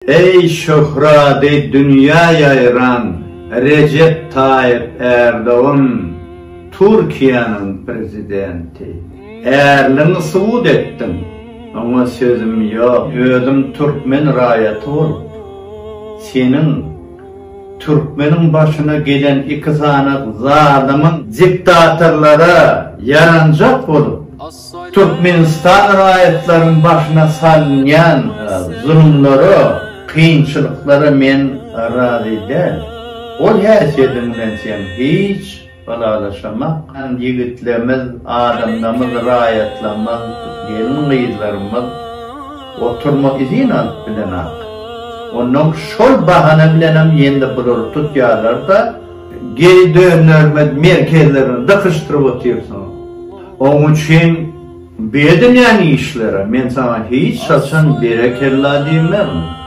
Ey şöhrade dünya yayran Recep Tayyip Erdoğan, Türkiye'nin prezidenti. Erlini suud ettin, ama sözüm yok. Özüm Türkmen rayeti olup, senin Türkmenin başına gelen iki tane zalimin diktatörlere yarancak olup, Türkmenistan rayetlerin başına salınyan zulümleri, kıyınçılıkları men razı değil. O häsiyetimden sen hiç balalaşamak. Yigitlerimiz, adamlarımız, rayetlerimiz, gelin kıyızlarımız oturmak izin alıp bilenak. Onun şol bahane bilenem yendi bulur tutyalar da geri dönürmez merkezlerini dıkıştırıp otuyorsun. Onun için bedin yani işlere men sana hiç saçan berekella diyemem.